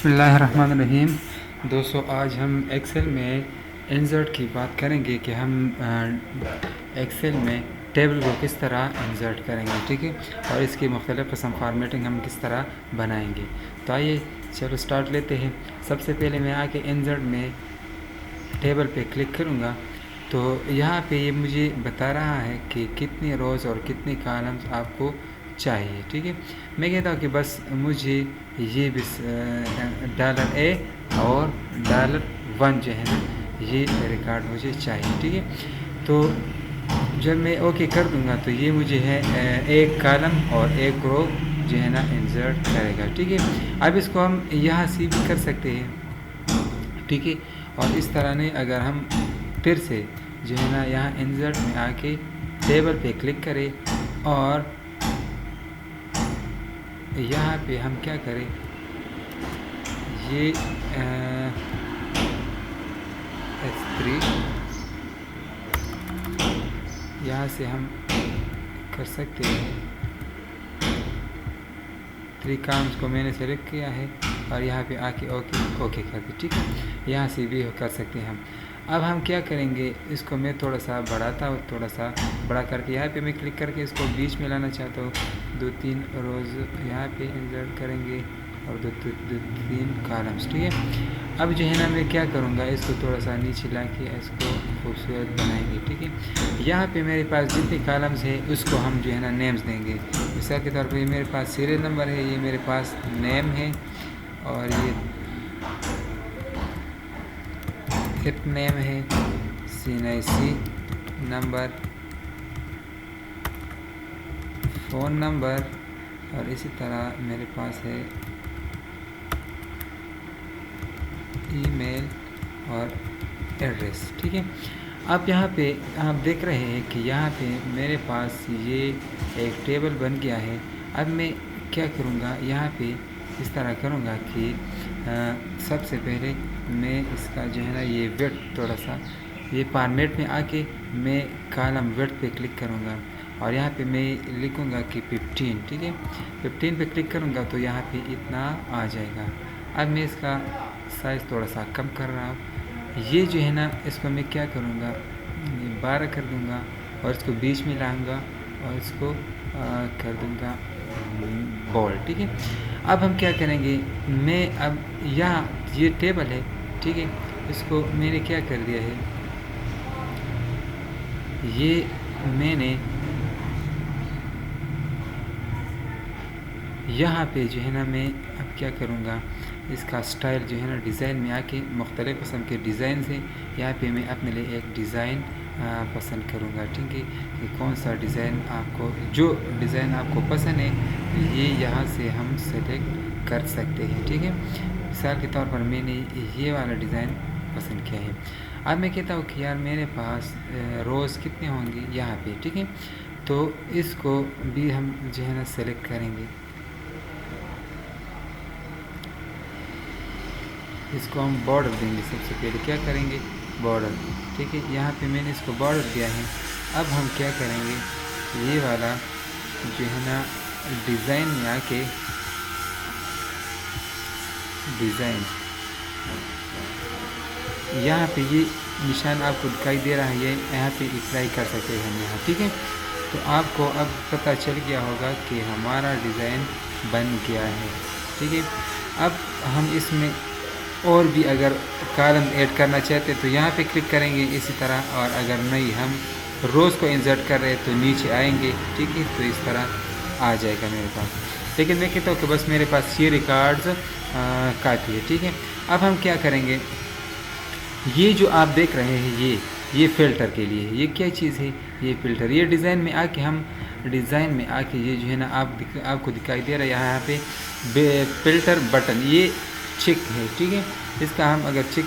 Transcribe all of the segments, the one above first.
بسم اللہ الرحمن الرحیم۔ دوستو آج ہم ایکسل میں انسرٹ کی بات کریں گے کہ ہم ایکسل میں ٹیبل کو کس طرح انسرٹ کریں گے، ٹھیک ہے، اور اس کی مختلف قسم فارمیٹنگ ہم کس طرح بنائیں گے۔ تو آئیے چلو سٹارٹ لیتے ہیں۔ سب سے پہلے میں آ کے انسرٹ میں ٹیبل پہ کلک کروں گا تو یہاں پہ یہ مجھے بتا رہا ہے کہ کتنے روز اور کتنے کالمز آپ کو چاہیے، ٹھیک ہے۔ میں کہتا ہوں کہ بس مجھے یہ بس $A اور $1 جو ہے نا یہ ریکارڈ مجھے چاہیے، ٹھیک ہے۔ تو جب میں اوکے کر دوں گا تو یہ مجھے ہے ایک کالم اور ایک رو جو ہے نا انسرٹ کرے گا، ٹھیک ہے۔ اب اس کو ہم یہاں سے بھی کر سکتے ہیں، ٹھیک ہے، اور اس طرح نہیں اگر ہم پھر سے جو ہے نا یہاں انسرٹ میں آ کے ٹیبل پہ کلک کریں اور یہاں پہ ہم کیا کریں، یہ S3 یہاں سے ہم کر سکتے ہیں۔ 3 کامز کو میں نے سلیکٹ کیا ہے اور یہاں پہ آ کے اوکے کر دیں، ٹھیک ہے۔ یہاں سے بھی کر سکتے ہیں ہم۔ اب ہم کیا کریں گے، اس کو میں تھوڑا سا بڑھاتا ہوں، تھوڑا سا بڑا کر کے یہاں پہ میں کلک کر کے اس کو بیچ میں لانا چاہتا ہوں۔ 2-3 روز یہاں پہ انسرٹ کریں گے اور 2-3 کالمز، ٹھیک ہے۔ اب جو ہے نا میں کیا کروں گا، اس کو تھوڑا سا نیچے لا کے اس کو خوبصورت بنائیں گے، ٹھیک ہے۔ یہاں پہ میرے پاس جتنے کالمز ہیں اس کو ہم جو ہے نا نیمز دیں گے۔ مثال کے طور پر یہ میرے پاس سیریل نمبر ہے، یہ میرے پاس نیم ہے، اور یہ ہپ نیم ہے، CNIC نمبر، فون نمبر، اور اسی طرح میرے پاس ہے ای میل اور ایڈریس، ٹھیک ہے۔ اب یہاں پہ آپ دیکھ رہے ہیں کہ یہاں پہ میرے پاس یہ ایک ٹیبل بن گیا ہے۔ اب میں کیا کروں گا، یہاں پہ اس طرح کروں گا کہ سب سے پہلے میں اس کا جو ہے نا یہ ویڈتھ تھوڑا سا یہ فارمیٹ میں آ کے میں کالم ویڈتھ پہ کلک کروں گا اور یہاں پہ میں لکھوں گا کہ 15، ٹھیک ہے۔ 15 پہ کلک کروں گا تو یہاں پہ اتنا آ جائے گا۔ اب میں اس کا سائز تھوڑا سا کم کر رہا ہوں۔ یہ جو ہے نا اس کو میں کیا کروں گا، 12 کر دوں گا اور اس کو بیچ میں لاؤں گا اور اس کو کر دوں گا بولڈ، ٹھیک ہے۔ اب ہم کیا کریں گے، میں اب یہاں یہ ٹیبل ہے، ٹھیک ہے، اس کو میں نے کیا کر دیا ہے، یہ میں نے یہاں پہ جو ہے نا میں اب کیا کروں گا، اس کا سٹائل جو ہے نا ڈیزائن میں آ کے مختلف قسم کے ڈیزائنز ہیں، یہاں پہ میں اپنے لیے ایک ڈیزائن پسند کروں گا، ٹھیک ہے، کہ کون سا ڈیزائن آپ کو، جو ڈیزائن آپ کو پسند ہے یہ یہاں سے ہم سلیکٹ کر سکتے ہیں، ٹھیک ہے۔ مثال کے طور پر میں نے یہ والا ڈیزائن پسند کیا ہے۔ اب میں کہتا ہوں کہ یار میرے پاس روز کتنے ہوں گے یہاں پہ، ٹھیک ہے، تو اس کو بھی ہم جو ہے نا سلیکٹ کریں گے۔ اس کو ہم بارڈر دیں گے، سب سے پہلے کیا کریں گے، بارڈر، ٹھیک ہے۔ یہاں پہ میں نے اس کو بارڈر دیا ہے۔ اب ہم کیا کریں گے، یہ والا جو ہے نا ڈیزائن میں آ کے ڈیزائن یہاں پہ یہ نشان آپ کو دکھائی دے رہا ہے، یہ یہاں پہ اپلائی کر سکتے ہیں ہم یہاں، ٹھیک ہے۔ تو آپ کو اب پتہ چل گیا ہوگا کہ ہمارا ڈیزائن بن گیا ہے، ٹھیک ہے۔ اب ہم اس میں اور بھی اگر کالم ایڈ کرنا چاہتے تو یہاں پہ کلک کریں گے اسی طرح، اور اگر نہیں ہم روز کو انسرٹ کر رہے تو نیچے آئیں گے، ٹھیک ہے، تو اس طرح آ جائے گا میرے پاس۔ لیکن میں کہتا ہوں کہ بس میرے پاس یہ ریکارڈز کافی ہے، ٹھیک ہے۔ اب ہم کیا کریں گے، یہ جو آپ دیکھ رہے ہیں یہ فلٹر کے لیے ہے، یہ کیا چیز ہے، یہ فلٹر، یہ ڈیزائن میں آ کے ہم ڈیزائن میں آ کے یہ جو ہے نا آپ کو دکھائی دے رہا ہے یہاں پہ فلٹر بٹن، یہ چیک ہے، ٹھیک ہے۔ اس کا ہم اگر چیک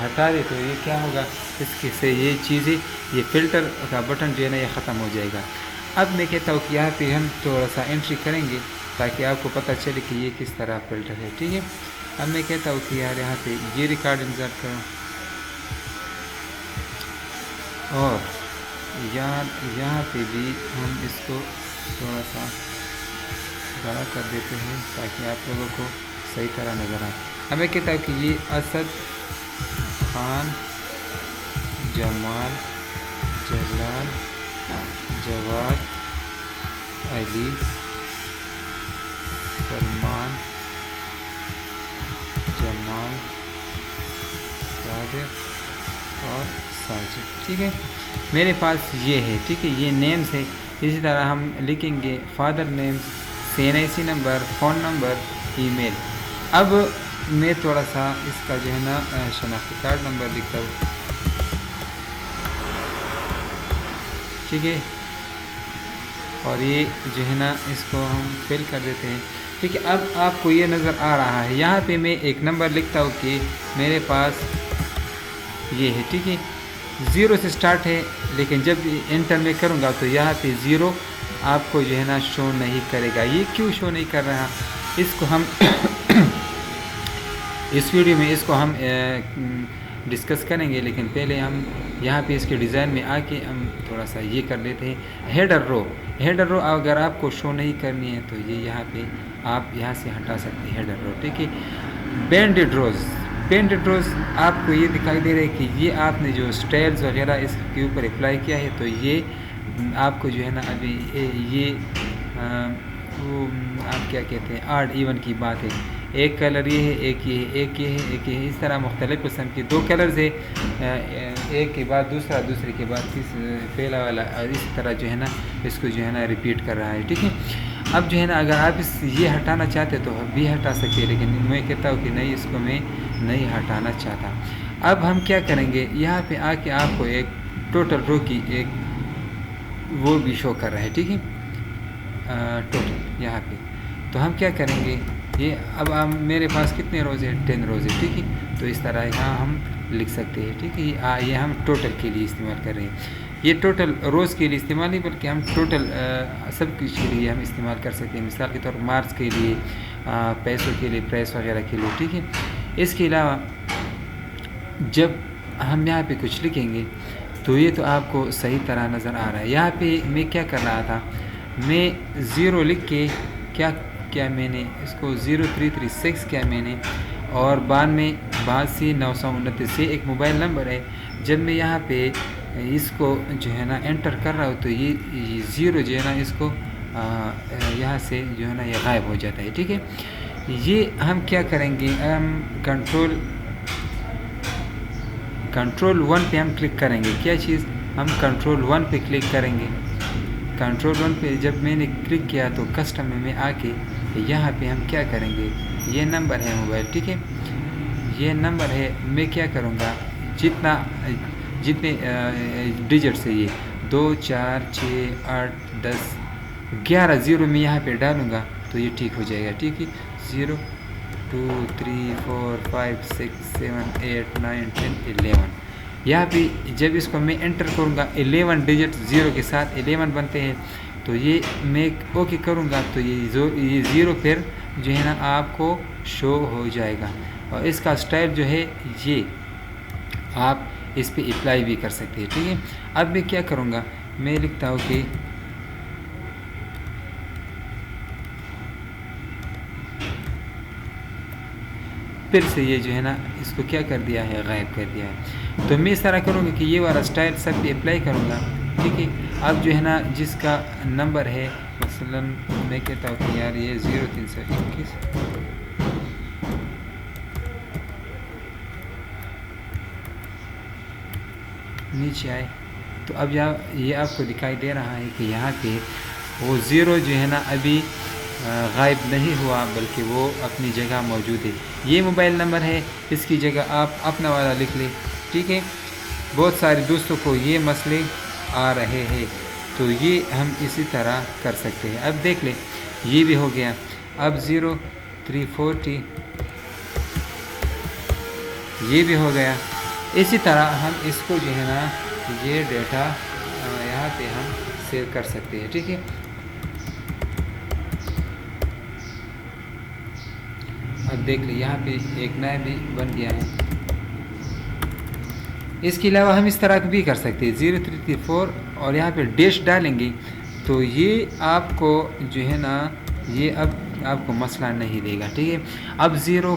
ہٹا دیں تو یہ کیا ہوگا، اس کے سے یہ چیزیں، یہ فلٹر کا بٹن جو ہے نا یہ ختم ہو جائے گا۔ اب میں کہتا ہوں کہ یہاں پہ ہم تھوڑا سا انٹری کریں گے تاکہ آپ کو پتہ چلے کہ یہ کس طرح فلٹر ہے، ٹھیک ہے۔ اب میں کہتا ہوں کہ یار یہاں پہ یہ ریکارڈ انسرٹ کروں اور یہاں پہ بھی ہم اس کو تھوڑا سا بڑا کر دیتے ہیں تاکہ آپ لوگوں کو صحیح طرح نظر آ. اب میں کہتا ہوں کہ یہ اسد خان جمال جلال جواد علی سلمان جمال صادق اور ساجد. ٹھیک ہے, میرے پاس یہ ہے. ٹھیک ہے, یہ نیمز ہے. اسی طرح ہم لکھیں گے father name, CNIC number, phone number, email. اب میں تھوڑا سا اس کا جو ہے نا شناختی کارڈ نمبر لکھتا ہوں. ٹھیک ہے, اور یہ جو ہے نا اس کو ہم فل کر دیتے ہیں. ٹھیک ہے, اب آپ کو یہ نظر آ رہا ہے, یہاں پہ میں ایک نمبر لکھتا ہوں کہ میرے پاس یہ ہے. ٹھیک ہے, 0 سے سٹارٹ ہے, لیکن جب انٹر میں کروں گا تو یہاں پہ 0 آپ کو جو ہے نا شو نہیں کرے گا. یہ کیوں شو نہیں کر رہا, اس کو ہم اس ویڈیو میں اس کو ہم ڈسکس کریں گے, لیکن پہلے ہم یہاں پہ اس کے ڈیزائن میں آ کے ہم تھوڑا سا یہ کر لیتے ہیں. ہیڈر رو اگر آپ کو شو نہیں کرنی ہے تو یہ یہاں پہ آپ یہاں سے ہٹا سکتے ہیں ہیڈر رو. ٹھیک ہے, بینڈڈ روز آپ کو یہ دکھائی دے رہا ہے کہ یہ آپ نے جو سٹائلز وغیرہ اس کے اوپر اپلائی کیا ہے, تو یہ آپ کو جو ہے نا ابھی یہ وہ آپ کیا کہتے ہیں آڈ ایون کی بات ہے. ایک کلر یہ ہے, ایک یہ ہے, ایک یہ ہے, ایک یہ ہے, اس طرح مختلف قسم کے 2 کلرز ہے, ایک کے بعد دوسرا, دوسرے کے بعد پہلا والا, اور اسی طرح جو ہے نا اس کو جو ہے نا ریپیٹ کر رہا ہے. ٹھیک ہے, اب جو ہے نا اگر آپ یہ ہٹانا چاہتے تو بھی ہٹا سکتے ہیں, لیکن میں کہتا ہوں کہ نہیں, اس کو میں نہیں ہٹانا چاہتا. اب ہم کیا کریں گے, یہاں پہ آ کے آپ کو ایک ٹوٹل رو کی ایک وہ بھی شو کر رہا ہے. ٹھیک ہے, ٹوٹل یہاں پہ, تو ہم کیا کریں گے, یہ اب میرے پاس کتنے روز ہیں, 10 روز ہیں. ٹھیک ہے, تو اس طرح یہاں ہم لکھ سکتے ہیں. ٹھیک ہے, یہ ہم ٹوٹل کے لیے استعمال کر رہے ہیں. یہ ٹوٹل روز کے لیے استعمال نہیں, بلکہ ہم ٹوٹل سب کچھ کے لیے ہم استعمال کر سکتے ہیں. مثال کے طور پر مارکس کے لیے, پیسوں کے لیے, پریس وغیرہ کے لیے. ٹھیک ہے, اس کے علاوہ جب ہم یہاں پہ کچھ لکھیں گے تو یہ تو آپ کو صحیح طرح نظر آ رہا ہے. یہاں پہ میں کیا کر رہا تھا, میں 0 لکھ کے کیا میں نے اس کو 0336 کیا میں نے, اور بعد میں 929 سے ایک موبائل نمبر ہے. جب میں یہاں پہ اس کو جو ہے نا انٹر کر رہا ہوں تو یہ 0 جو ہے نا اس کو یہاں سے جو ہے نا یہ غائب ہو جاتا ہے. ٹھیک ہے, یہ ہم کیا کریں گے, ہم کنٹرول 1 پہ ہم کلک کریں گے. کیا چیز, ہم کنٹرول 1 پہ کلک کریں گے. کنٹرول 1 پہ جب میں نے کلک کیا تو کسٹم میں آ کے یہاں پہ ہم کیا کریں گے, یہ نمبر ہے موبائل. ٹھیک ہے, یہ نمبر ہے, میں کیا کروں گا, جتنے ڈیجٹ سے یہ 2 4 6 8 10 11 0 میں یہاں پہ ڈالوں گا تو یہ ٹھیک ہو جائے گا. ٹھیک ہے, 0 2 3 4 5 6 7 8 9 10 11. یہاں پہ جب اس کو میں انٹر کروں گا 11 ڈیجٹ 0 کے ساتھ 11 بنتے ہیں, تو یہ میں اوکے کروں گا تو یہ 0 پھر جو ہے نا آپ کو شو ہو جائے گا. اور اس کا سٹائل جو ہے یہ آپ اس پہ اپلائی بھی کر سکتے ہیں. ٹھیک ہے, اب میں کیا کروں گا, میں لکھتا ہوں کہ پھر سے یہ جو ہے نا اس کو کیا کر دیا ہے, غائب کر دیا ہے. تو میں اس طرح کروں گا کہ یہ والا سٹائل سب پہ اپلائی کروں گا. ٹھیک ہے, اب جو ہے نا جس کا نمبر ہے, مثلا میں کہتا ہوں کہ یار یہ 0321 نیچے آئے, تو اب یہ آپ کو دکھائی دے رہا ہے کہ یہاں پہ وہ 0 جو ہے نا ابھی غائب نہیں ہوا, بلکہ وہ اپنی جگہ موجود ہے. یہ موبائل نمبر ہے, اس کی جگہ آپ اپنا والا لکھ لیں. ٹھیک ہے, بہت سارے دوستوں کو یہ مسئلے آ رہے ہیں, تو یہ ہم اسی طرح کر سکتے ہیں. اب دیکھ لیں, یہ بھی ہو گیا. اب 0340 یہ بھی ہو گیا. اسی طرح ہم اس کو جو ہے نا یہ ڈیٹا یہاں پہ ہم سیو کر سکتے ہیں. ٹھیک ہے, اب دیکھ لیں یہاں پہ ایک نیا بھی بن گیا ہے. اس کے علاوہ ہم اس طرح بھی کر سکتے ہیں, 0334 اور یہاں پہ ڈیش ڈالیں گے تو یہ آپ کو جو ہے نا یہ اب آپ کو مسئلہ نہیں دے گا، ٹھیک ہے۔ اب زیرو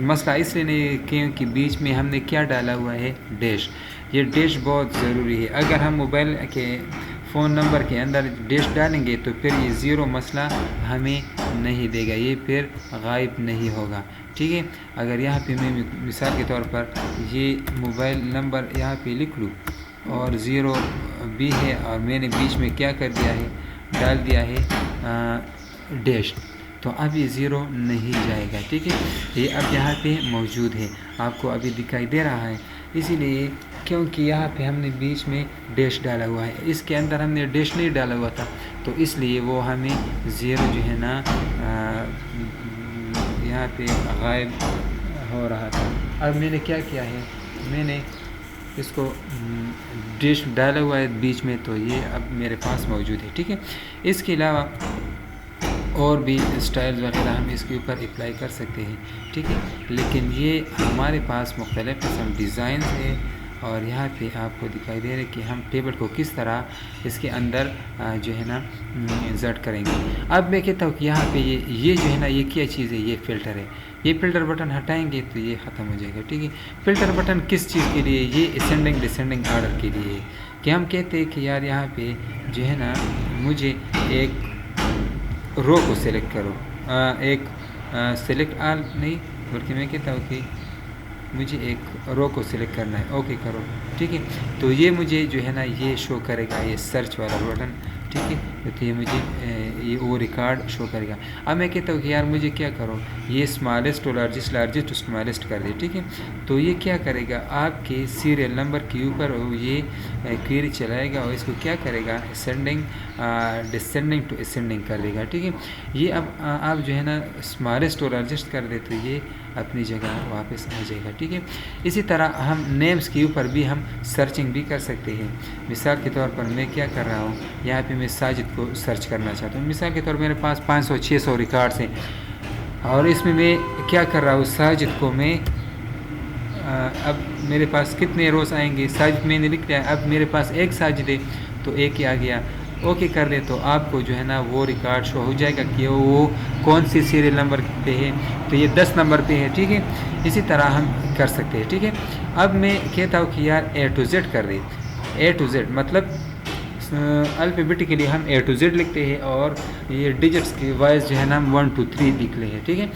مسئلہ اس لیے نہیں کیونکہ بیچ میں ہم نے کیا ڈالا ہوا ہے، ڈیش۔ یہ ڈیش بہت ضروری ہے، اگر ہم موبائل کے فون نمبر کے اندر ڈیش ڈالیں گے تو پھر یہ زیرو مسئلہ ہمیں نہیں دے گا، یہ پھر غائب نہیں ہوگا، ٹھیک ہے۔ اگر یہاں پہ میں مثال کے طور پر یہ موبائل نمبر یہاں پہ لکھ لوں اور زیرو بھی ہے اور میں نے بیچ میں کیا کر دیا ہے، ڈال دیا ہے ڈیش، تو اب یہ زیرو نہیں جائے گا، ٹھیک ہے۔ یہ اب یہاں پہ موجود ہے، آپ کو ابھی دکھائی دے رہا ہے، اسی لیے کیونکہ یہاں پہ ہم نے بیچ میں ڈیش ڈالا ہوا ہے، اس کے اندر ہم نے ڈیش نہیں ڈالا ہوا تھا، تو اس لیے وہ ہمیں زیرو جو ہے نا یہاں پہ غائب ہو رہا تھا۔ اب میں نے کیا کیا ہے، میں نے اس کو ڈیش ڈالا ہوا ہے بیچ میں، تو یہ اب میرے پاس موجود ہے، ٹھیک ہے۔ اس کے علاوہ اور بھی اسٹائل وغیرہ ہم اس کے اوپر اپلائی کر سکتے ہیں، ٹھیک ہے، لیکن یہ ہمارے پاس مختلف قسم ڈیزائنز ہیں، اور یہاں پہ آپ کو دکھائی دے رہا ہے کہ ہم ٹیبل کو کس طرح اس کے اندر جو ہے نا انسرٹ کریں گے۔ اب میں کہتا ہوں کہ یہاں پہ یہ جو ہے نا، یہ کیا چیز ہے، یہ فلٹر ہے، یہ فلٹر بٹن ہٹائیں گے تو یہ ختم ہو جائے گا، ٹھیک ہے۔ فلٹر بٹن کس چیز کے لیے، یہ اسینڈنگ ڈسینڈنگ آرڈر کے لیے ہے، کہ ہم کہتے ہیں کہ یار یہاں پہ جو ہے نا مجھے ایک رو کو سلیکٹ کرو، ایک سلیکٹ آل نہیں بلکہ میں کہتا ہوں کہ مجھے ایک رو کو سلیکٹ کرنا ہے، اوکے کرو، ٹھیک ہے۔ تو یہ مجھے جو ہے نا یہ شو کرے گا، یہ سرچ والا بٹن، ٹھیک ہے، تو یہ مجھے یہ وہ ریکارڈ شو کرے گا۔ اب میں کہتا ہوں کہ یار مجھے کیا کرو، یہ smallest to largest, largest to smallest کر دے، ٹھیک ہے۔ تو یہ کیا کرے گا، آپ کے سیریل نمبر کے اوپر یہ کوئری چلائے گا اور اس کو کیا کرے گا، اسینڈنگ ڈسینڈنگ ٹو اسینڈنگ کر دے گا، ٹھیک ہے۔ یہ اب آپ جو ہے نا اسمالسٹ ٹو لارجسٹ کر دے تو یہ اپنی جگہ واپس آ جائے گا، ٹھیک ہے۔ اسی طرح ہم نیمز کے اوپر بھی ہم سرچنگ بھی کر سکتے ہیں۔ مثال کے طور پر میں کیا کر رہا ہوں، یہاں پہ میں ساجد کو سرچ کرنا چاہتا ہوں، مثال کے طور پر میرے پاس 500-600 ریکارڈز ہیں، اور اس میں کیا کر رہا ہوں، ساجد کو میں اب میرے پاس کتنے روز آئیں گے، ساجد میں نے لکھ لیا، اب میرے پاس ایک ساجد ہے تو ایک ہی آ گیا، اوکے کر دیں تو آپ کو جو ہے نا وہ ریکارڈ شو ہو جائے گا کہ وہ کون سی سیریل نمبر پہ ہے، تو یہ 10 نمبر پہ ہے، ٹھیک ہے۔ اسی طرح ہم کر سکتے ہیں، ٹھیک ہے۔ اب میں کہتا ہوں کہ یار A to Z کر دیں، A to Z مطلب الفابیٹیکلی ہم A to Z لکھتے ہیں، اور یہ ڈیجٹس کی وائز جو ہے نا 1 2 3 لکھ لے ہیں، ٹھیک ہے۔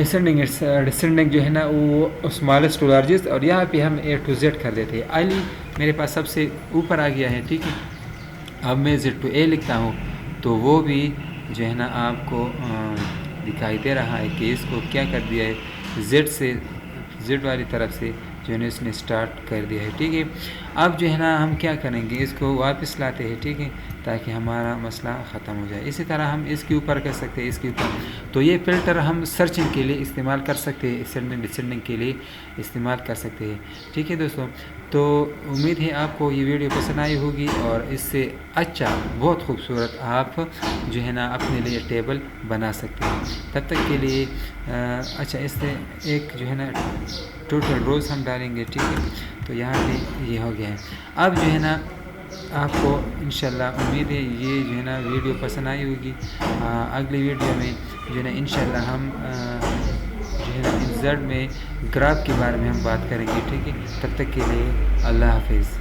اسینڈنگ ڈسینڈنگ جو ہے نا وہ اسمالسٹ ٹو لارجسٹ، اور یہاں پہ ہم A to Z کر دیتے ہیں۔ علی میرے پاس سب سے اوپر آ گیا ہے، ٹھیک ہے۔ اب میں Z to A لکھتا ہوں تو وہ بھی جو ہے نا آپ کو دکھائی دے رہا ہے کہ اس کو کیا کر دیا ہے، زیڈ والی طرف سے جو ہے نا اس نے سٹارٹ کر دیا ہے، ٹھیک ہے۔ اب جو ہے نا ہم کیا کریں گے، اس کو واپس لاتے ہیں، ٹھیک ہے، تاکہ ہمارا مسئلہ ختم ہو جائے۔ اسی طرح ہم اس کے اوپر کر سکتے ہیں، اس کے اوپر، تو یہ فلٹر ہم سرچنگ کے لیے استعمال کر سکتے ہیں، اسینڈنگ ڈسینڈنگ کے لیے استعمال کر سکتے ہیں، ٹھیک ہے دوستوں۔ تو امید ہے آپ کو یہ ویڈیو پسند آئی ہوگی، اور اس سے اچھا بہت خوبصورت آپ جو ہے نا اپنے لیے ٹیبل بنا سکتے ہیں۔ تب تک کے لیے اچھا، اس سے ایک جو ہے نا ٹوٹل روز ہم ڈالیں گے، ٹھیک ہے، تو یہاں پہ یہ ہو گیا ہے۔ اب جو ہے نا آپ کو انشاءاللہ امید ہے یہ جو ہے نا ویڈیو پسند آئی ہوگی۔ اگلی ویڈیو میں جو ہے نا انشاءاللہ ہم جو ہے نا انسرٹ میں گراف کے بارے میں ہم بات کریں گے، ٹھیک ہے۔ تب تک کے لیے اللہ حافظ۔